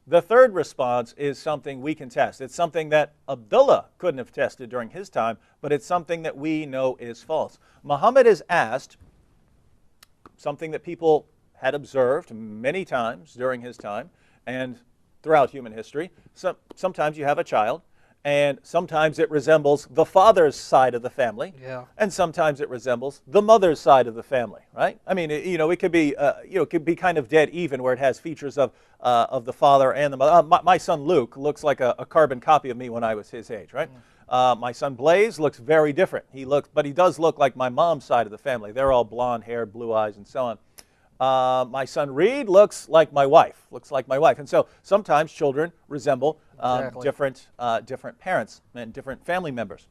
The third response is something we can test. It's something that Abdullah couldn't have tested during his time, but it's something that we know is false. Muhammad is asked something that people had observed many times during his time and throughout human history. Sometimes you have a child, and sometimes it resembles the father's side of the family, and sometimes it resembles the mother's side of the family, right? I mean, it could be, it could be kind of dead even, where it has features of the father and the mother. My son Luke looks like a carbon copy of me when I was his age, right? My son Blaze looks very different. But he does look like my mom's side of the family. They're all blonde hair, blue eyes, and so on. My son Reed looks like my wife. And so sometimes children resemble different parents and different family members.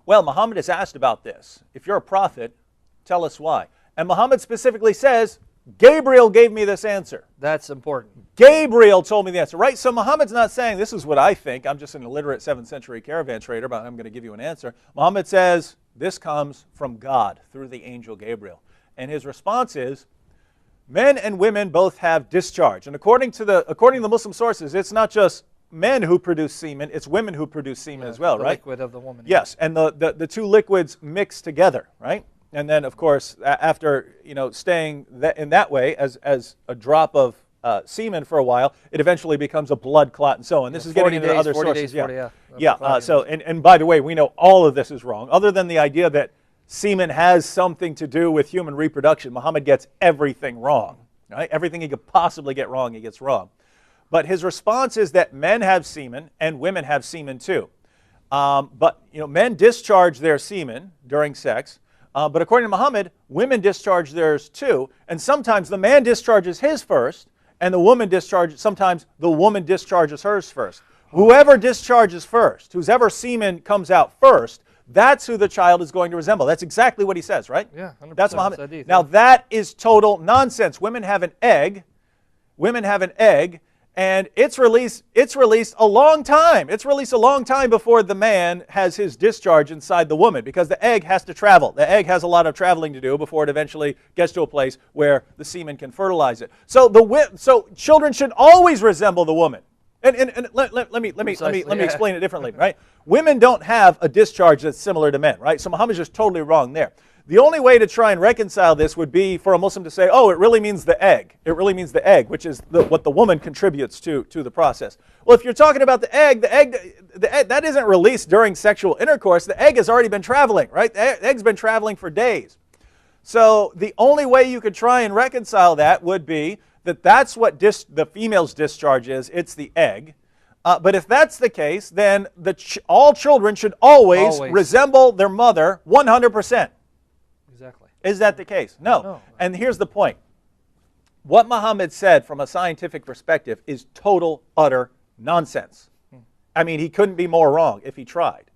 Well, Muhammad is asked about this. If you're a prophet, tell us why. And Muhammad specifically says, Gabriel gave me this answer. That's important. Gabriel told me the answer, right? So Muhammad's not saying, this is what I think. I'm just an illiterate 7th century caravan trader, but I'm going to give you an answer. Muhammad says, this comes from God through the angel Gabriel. And his response is, men and women both have discharge. And according to the Muslim sources, it's not just men who produce semen, it's women who produce semen as well, the right? Liquid of the woman. Yes, and the two liquids mix together, right? And then, of course, after staying in that way as a drop of semen for a while, it eventually becomes a blood clot and so on. This is getting into other sources. So, and by the way, we know all of this is wrong. Other than the idea that semen has something to do with human reproduction, Muhammad gets everything wrong. Right? Everything he could possibly get wrong, he gets wrong. But his response is that men have semen and women have semen too. But men discharge their semen during sex. But according to Muhammad, women discharge theirs too, and sometimes the man discharges his first, and sometimes the woman discharges hers first. Whoever discharges first, whoever semen comes out first, that's who the child is going to resemble. That's exactly what he says, right? Yeah, 100%. That's Muhammad. Now that is total nonsense. Women have an egg. And it's released a long time. It's released a long time before the man has his discharge inside the woman, because the egg has to travel. The egg has a lot of traveling to do before it eventually gets to a place where the semen can fertilize it. So children should always resemble the woman. And let me explain it differently, right? Women don't have a discharge that's similar to men, right? So Muhammad's just totally wrong there. The only way to try and reconcile this would be for a Muslim to say, oh, it really means the egg. It really means the egg, which is what the woman contributes to the process. Well, if you're talking about the egg that isn't released during sexual intercourse. The egg has already been traveling, right? The egg's been traveling for days. So the only way you could try and reconcile that would be that's what the female's discharge is. It's the egg. But if that's the case, then all children should always resemble their mother 100%. Exactly. Is that the case? No. And here's the point. What Muhammad said from a scientific perspective is total, utter nonsense. I mean, he couldn't be more wrong if he tried.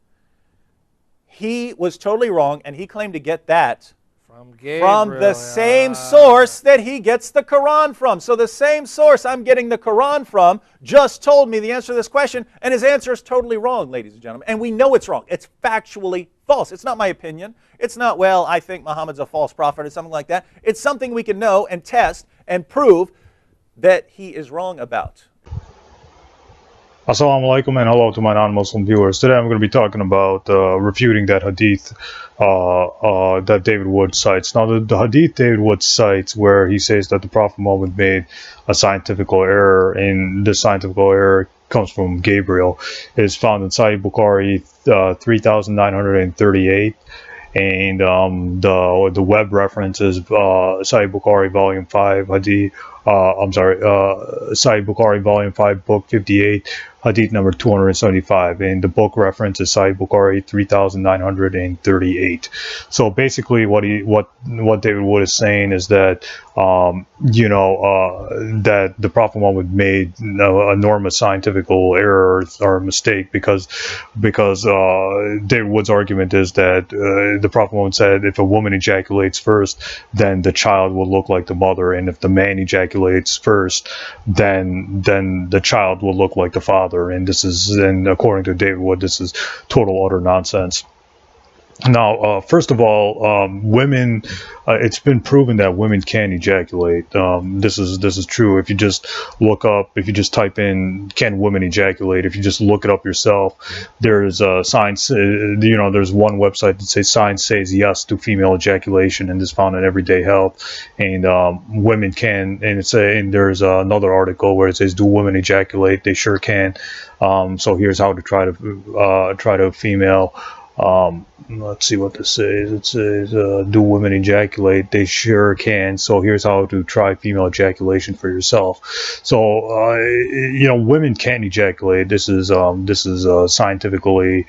He was totally wrong, and he claimed to get that from the same source that he gets the Quran from. So the same source I'm getting the Quran from just told me the answer to this question, and his answer is totally wrong, ladies and gentlemen. And we know it's wrong. It's factually false. It's not my opinion. It's not, well, I think Muhammad's a false prophet or something like that. It's something we can know and test and prove that he is wrong about. Assalamu alaikum and hello to my non-Muslim viewers. Today I'm going to be talking about refuting that hadith that David Wood cites. Now the hadith David Wood cites, where he says that the Prophet Muhammad made a scientific error, and this scientific error comes from Gabriel, is found in Sahih Bukhari 3938, and the web reference is Sahih Bukhari Volume 5 Hadith. Sahih Bukhari Volume 5 Book 58 Hadith number 275, and the book reference is Sahih Bukhari 3938. So basically, what David Wood is saying is that that the Prophet Muhammad made enormous scientific error or mistake because David Wood's argument is that the Prophet Muhammad said if a woman ejaculates first, then the child will look like the mother, and if the man ejaculates first, then the child will look like the father. And according to David Wood, this is total utter nonsense. Now, first of all, women. It's been proven that women can ejaculate. This is true. If you just look up, if you just type in "can women ejaculate," if you just look it up yourself, there's science. There's one website that says science says yes to female ejaculation, and this found in Everyday Health. And women can. And there's another article where it says, "Do women ejaculate?" They sure can. So here's how to try to female. Let's see what this says. It says, do women ejaculate? They sure can. So here's how to try female ejaculation for yourself. So, women can ejaculate. This is scientifically,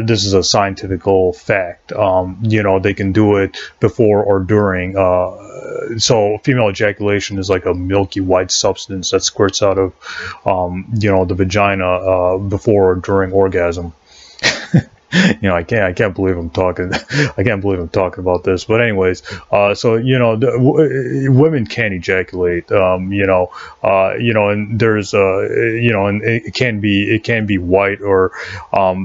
this is a scientifical fact. They can do it before or during. So female ejaculation is like a milky white substance that squirts out of, the vagina before or during orgasm. I can't believe I'm talking. I can't believe I'm talking about this. But anyways, women can ejaculate. And there's, and it can be white or,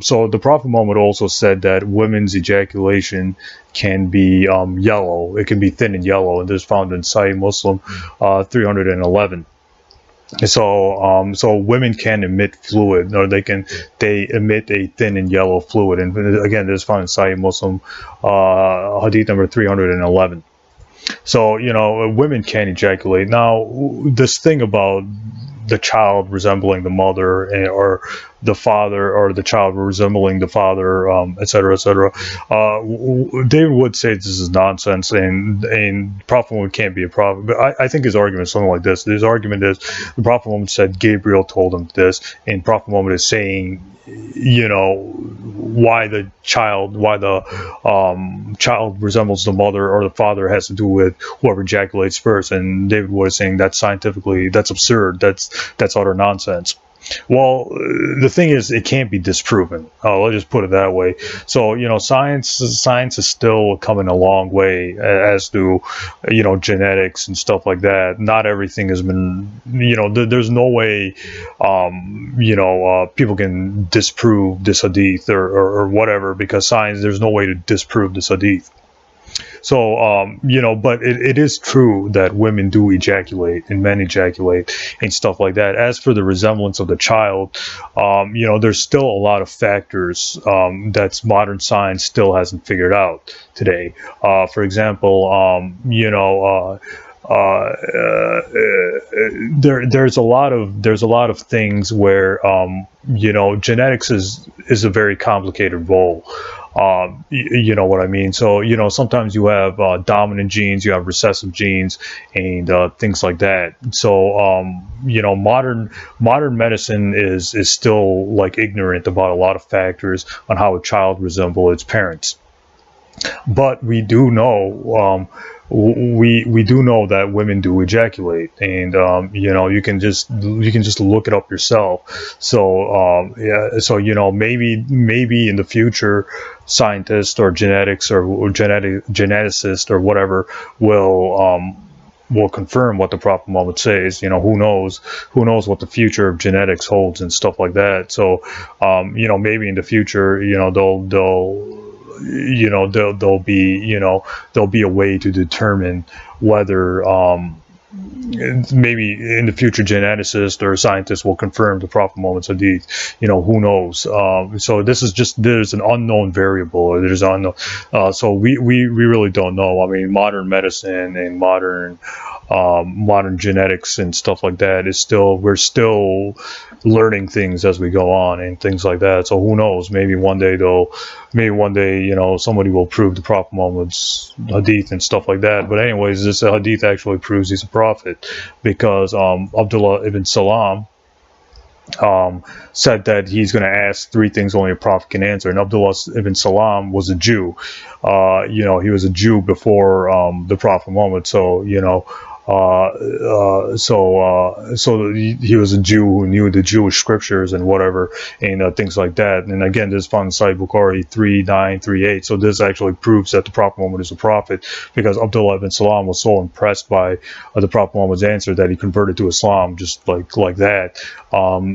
so the Prophet Muhammad also said that women's ejaculation can be yellow. It can be thin and yellow, and this is found in Sahih Muslim 311. So women can emit fluid, or they emit a thin and yellow fluid, and again, this is found in Sahih Muslim, hadith number 311. So women can ejaculate. Now, this thing about the child resembling the mother, or the father, or the child resembling the father, etc., etc. David would say this is nonsense, and Prophet Muhammad can't be a prophet. But I think his argument is something like this. His argument is the Prophet Muhammad said Gabriel told him this, and Prophet Muhammad is saying, why the child resembles the mother or the father has to do with whoever ejaculates first. And David was saying that's scientifically, that's absurd. That's utter nonsense. Well, the thing is, it can't be disproven. Let's just put it that way. So, science is still coming a long way as to, genetics and stuff like that. Not everything has been, there's no way, people can disprove this hadith or whatever, because science, there's no way to disprove this hadith. So, but it is true that women do ejaculate and men ejaculate and stuff like that. As for the resemblance of the child, there's still a lot of factors that modern science still hasn't figured out today. For example, there's a lot of things where genetics is a very complicated role. You know what I mean? So sometimes you have dominant genes, you have recessive genes, and things like that. So modern medicine is still like ignorant about a lot of factors on how a child resembles its parents. But we do know we do know that women do ejaculate, and you can just look it up yourself. So maybe in the future, scientists or genetics or geneticists or whatever will confirm what the Prophet Muhammad says. Who knows what the future of genetics holds and stuff like that. So maybe in the future, there'll be a way to determine whether maybe in the future geneticists or scientists will confirm the Prophet Muhammad's hadith. Who knows? So there's an unknown variable, or there's unknown. So we really don't know. I mean, modern medicine and modern genetics and stuff like that we're still learning things as we go on and things like that. So who knows? Maybe one day somebody will prove the Prophet Muhammad's hadith and stuff like that. But anyways, this hadith actually proves he's a prophet, because Abdullah ibn Salam said that he's going to ask three things only a prophet can answer. And Abdullah ibn Salam was a Jew. He was a Jew before the Prophet Muhammad. So So he was a Jew who knew the Jewish scriptures and whatever, and things like that. And again, this is found in Sahih Bukhari 3938. So this actually proves that the Prophet Muhammad is a prophet, because Abdullah ibn Salam was so impressed by the Prophet Muhammad's answer that he converted to Islam just like that.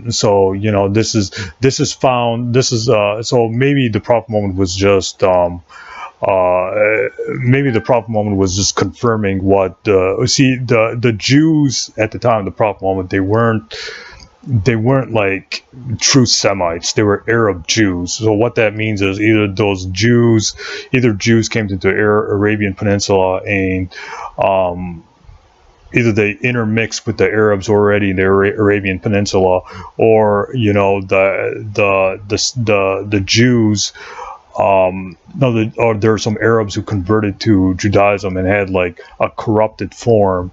So this is found. So maybe the Prophet Muhammad was just maybe the Prophet Muhammad was just confirming what the Jews at the time of the Prophet Muhammad, they weren't like true Semites. They were Arab Jews. So what that means is either Jews came to the Arabian Peninsula and either they intermixed with the Arabs already in the Arabian Peninsula, or the Jews. Or there are some Arabs who converted to Judaism and had like a corrupted form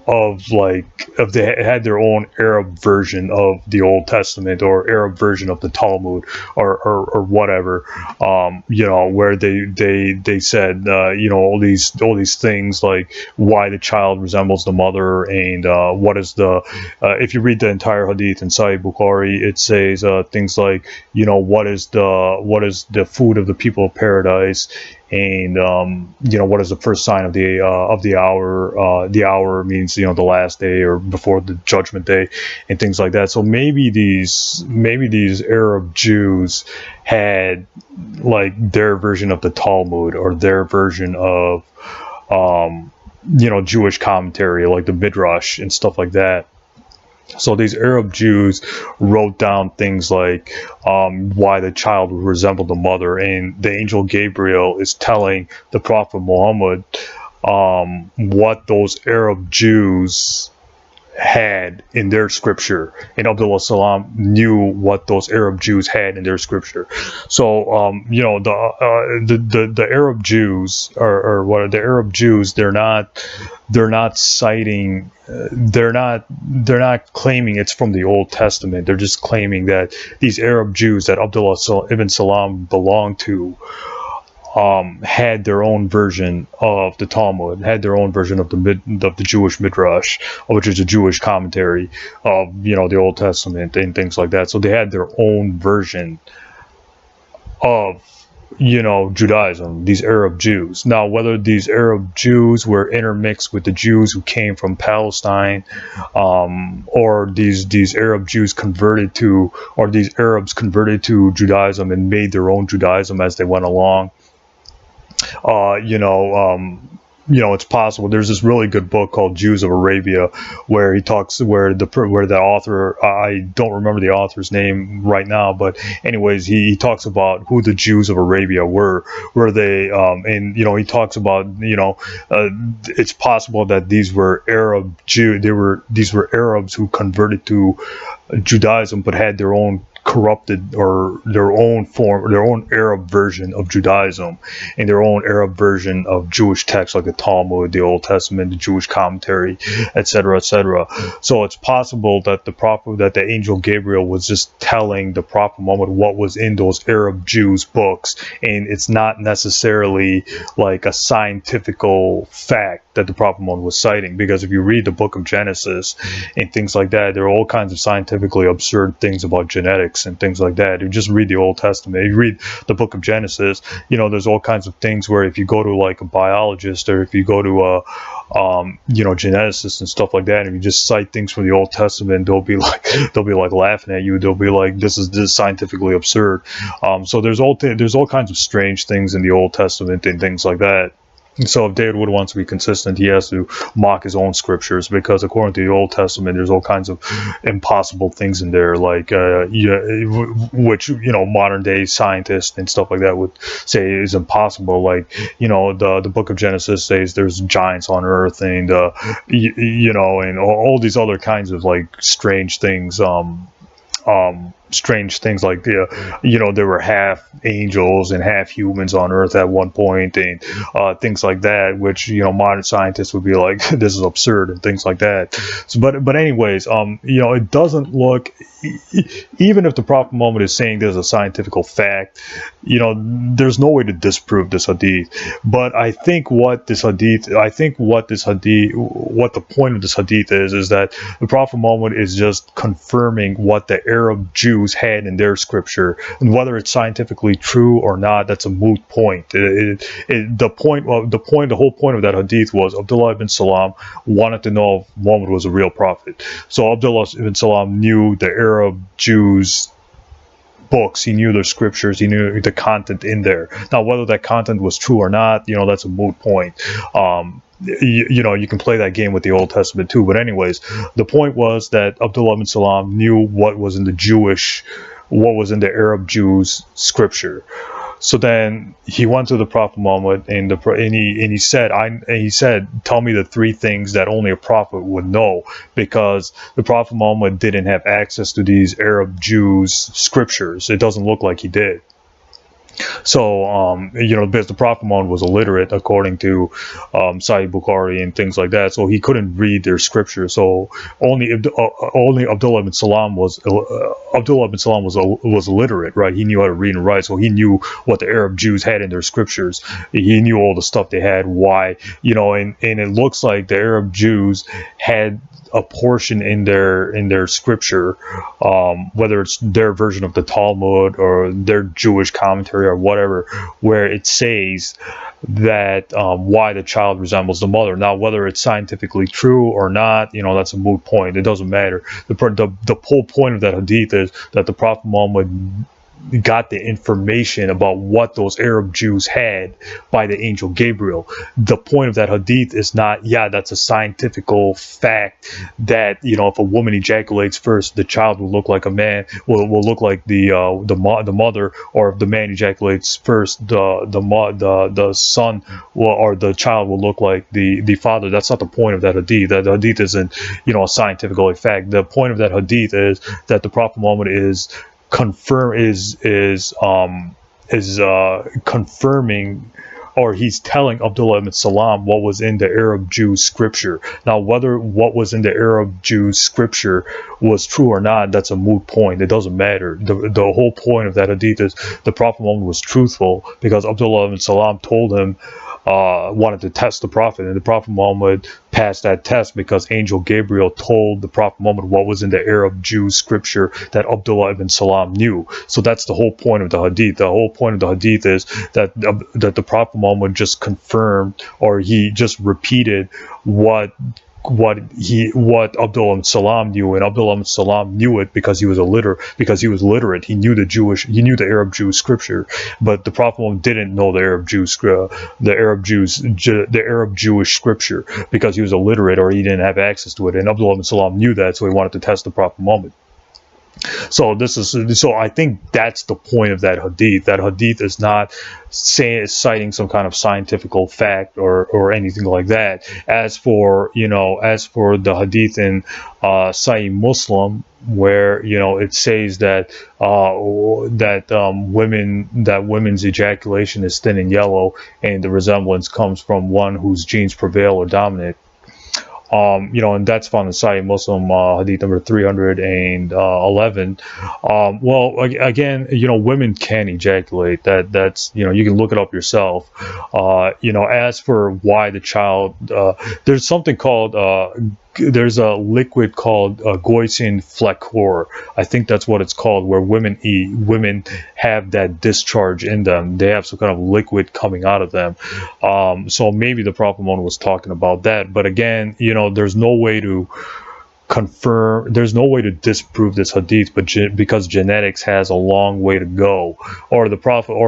if they had their own Arab version of the Old Testament, or Arab version of the Talmud, or whatever, where they said all these things like why the child resembles the mother, and what is the if you read the entire Hadith in Sahih Bukhari, it says things like what is the food of the people of paradise, and what is the first sign of the hour? The hour means the last day or before the judgment day, and things like that. So maybe these Arab Jews had like their version of the Talmud, or their version of Jewish commentary, like the Midrash and stuff like that. So these Arab Jews wrote down things like why the child would resemble the mother, and the angel Gabriel is telling the Prophet Muhammad what those Arab Jews had in their scripture, and Abdullah Salam knew what those Arab Jews had in their scripture. So the Arab Jews, or what are the Arab Jews? They're not citing. They're not claiming it's from the Old Testament. They're just claiming that these Arab Jews that Abdullah ibn Salam belonged to had their own version of the Talmud, had their own version of the Jewish Midrash, which is a Jewish commentary of the Old Testament and things like that. So they had their own version of Judaism, these Arab Jews. Now, whether these Arab Jews were intermixed with the Jews who came from Palestine, or these Arab Jews converted to, or these Arabs converted to Judaism and made their own Judaism as they went along, it's possible. There's this really good book called Jews of Arabia, where he talks, where the author, I don't remember the author's name right now, but anyways, he talks about who the Jews of Arabia were they, and he talks about it's possible that these were Arab Jew, these were Arabs who converted to Judaism but had their own corrupted, or their own form, their own Arab version of Judaism, and their own Arab version of Jewish texts like the Talmud, the Old Testament, the Jewish commentary, etc., etc. So it's possible that the angel Gabriel was just telling the Prophet Muhammad what was in those Arab Jews' books, and it's not necessarily like a scientifical fact that the Prophet Muhammad was citing, because if you read the book of Genesis and things like that, there are all kinds of scientifically absurd things about genetics and things like that. You just read the Old Testament, you read the book of Genesis, there's all kinds of things where if you go to like a biologist, or if you go to a geneticist and stuff like that, and if you just cite things from the Old Testament, they'll be like laughing at you. They'll be like, this is scientifically absurd. So there's all kinds of strange things in the Old Testament and things like that. So if David Wood wants to be consistent, he has to mock his own scriptures, because according to the Old Testament, there's all kinds of impossible things in there, like which modern day scientists and stuff like that would say is impossible. Like the book of Genesis says there's giants on Earth, and and all these other kinds of like strange things. strange things like there were half angels and half humans on Earth at one point, and things like that, which modern scientists would be like, this is absurd and things like that. So, but anyways, it doesn't look, even if the Prophet Muhammad is saying there's a scientific fact, there's no way to disprove this hadith. But I think what the point of this hadith is that the Prophet Muhammad is just confirming what the Arab Jews had in their scripture, and whether it's scientifically true or not, that's a moot point. The whole point of that hadith was Abdullah ibn Salam wanted to know if Muhammad was a real prophet. So Abdullah ibn Salam knew the Arab Jews' books, he knew their scriptures, he knew the content in there. Now, whether that content was true or not, that's a moot point. You can play that game with the Old Testament too. But anyways, the point was that Abdullah ibn Salam knew what was in the Arab Jews' scripture. So then he went to the Prophet Muhammad, and he said, tell me the 3 things that only a prophet would know, because the Prophet Muhammad didn't have access to these Arab Jews' scriptures. It doesn't look like he did. So, because the Prophet Muhammad was illiterate, according to Sahih Bukhari and things like that, so he couldn't read their scripture. So only Abdullah ibn Salam was illiterate, right? He knew how to read and write, so he knew what the Arab Jews had in their scriptures. He knew all the stuff they had, why, and it looks like the Arab Jews had a portion in their scripture, whether it's their version of the Talmud or their Jewish commentary or whatever, where it says that why the child resembles the mother. Now, whether it's scientifically true or not, that's a moot point. It doesn't matter. The whole point of that hadith is that the Prophet Muhammad got the information about what those Arab Jews had by the angel Gabriel. The point of that hadith is not, that's a scientific fact that, if a woman ejaculates first, the child will look like a man, will look like the mother, or if the man ejaculates first, the son or the child will look like the father. That's not the point of that hadith. That hadith isn't, a scientific fact. The point of that hadith is that the Prophet Muhammad is confirming, or he's telling Abdullah ibn Salam what was in the Arab Jews' scripture. Now, whether what was in the Arab Jews' scripture was true or not, that's a moot point. It doesn't matter. The whole point of that hadith is the Prophet Muhammad was truthful, because Abdullah ibn Salam told him, wanted to test the Prophet, and the Prophet Muhammad passed that test because Angel Gabriel told the Prophet Muhammad what was in the Arab Jews' scripture that Abdullah ibn Salam knew. So that's the whole point of the hadith. The whole point of the hadith is that the Prophet Muhammad just confirmed, or he just repeated what Abdullah ibn Salam knew, and Abdullah ibn Salam knew it because he was literate. He knew the Arab Jews scripture, but the Prophet Muhammad didn't know the Arab Jewish scripture because he was illiterate, or he didn't have access to it. And Abdullah ibn Salam knew that, so he wanted to test the Prophet Muhammad. So I think that's the point of that hadith. That hadith is not citing some kind of scientific fact or anything like that. As for the hadith in Sahih Muslim, where it says that women's ejaculation is thin and yellow, and the resemblance comes from one whose genes prevail or dominate. And that's found in Sahih Muslim, hadith number 311. Well, again, women can ejaculate. That's you can look it up yourself. As for why the child, there's something called there's a liquid called Goisin flekor. I think that's what it's called, where women have that discharge in them. They have some kind of liquid coming out of them. So maybe the Prophet Muhammad was talking about that. But again, there's no way to disprove this hadith, but because genetics has a long way to go, or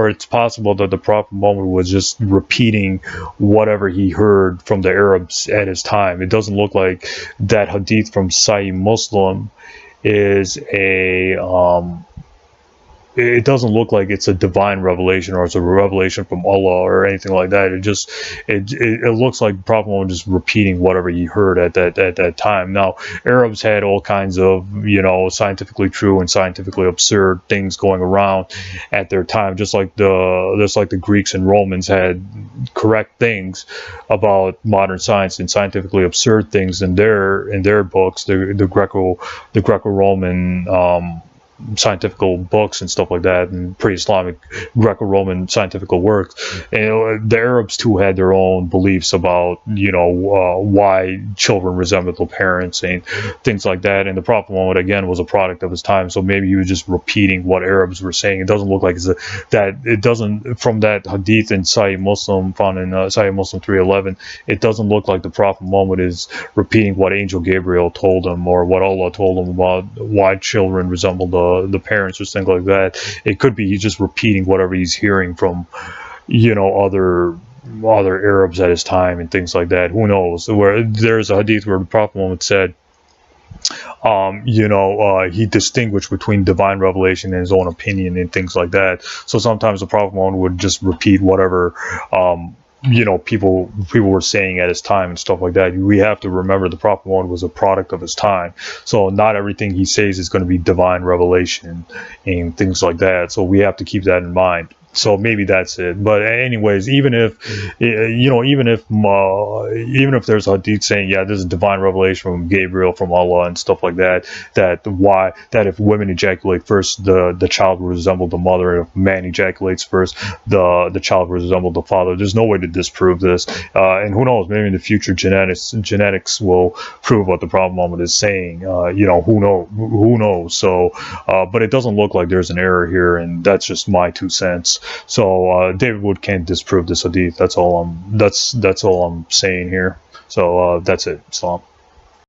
it's possible that the Prophet Muhammad was just repeating whatever he heard from the Arabs at his time. It doesn't look like that hadith from Sahih Muslim is it doesn't look like it's a divine revelation or it's a revelation from Allah or anything like that. It looks like the Prophet Muhammad just repeating whatever he heard at that time. Now, Arabs had all kinds of, scientifically true and scientifically absurd things going around at their time, just like the Greeks and Romans had correct things about modern science and scientifically absurd things in their books, the Greco-Roman scientific books and stuff like that, and pre-Islamic Greco-Roman scientific works. And the Arabs too had their own beliefs about why children resemble their parents and things like that. And the Prophet Muhammad again was a product of his time, so maybe he was just repeating what Arabs were saying. It doesn't look like it doesn't, from that hadith in Sahih Muslim, found in Sahih Muslim 311, it doesn't look like the Prophet Muhammad is repeating what Angel Gabriel told him or what Allah told him about why children resemble the parents or things like that. It could be he's just repeating whatever he's hearing from other Arabs at his time and things like that. Who knows? Where there's a hadith where the Prophet Muhammad said he distinguished between divine revelation and his own opinion and things like that. So sometimes the Prophet Muhammad would just repeat whatever people were saying at his time and stuff like that. We have to remember the Prophet Muhammad was a product of his time, so not everything he says is going to be divine revelation and things like that. So we have to keep that in mind. So maybe that's it. But anyways, even if there's a hadith saying, yeah, this is divine revelation from Gabriel, from Allah and stuff like that, that if women ejaculate first, the child will resemble the mother, and if man ejaculates first, the child will resemble the father. There's no way to disprove this. And who knows, maybe in the future genetics will prove what the Prophet Muhammad is saying. Who knows? So but it doesn't look like there's an error here, and that's just my 2 cents. So David Wood can't disprove this hadith. That's all I'm saying here. So that's it. Salam.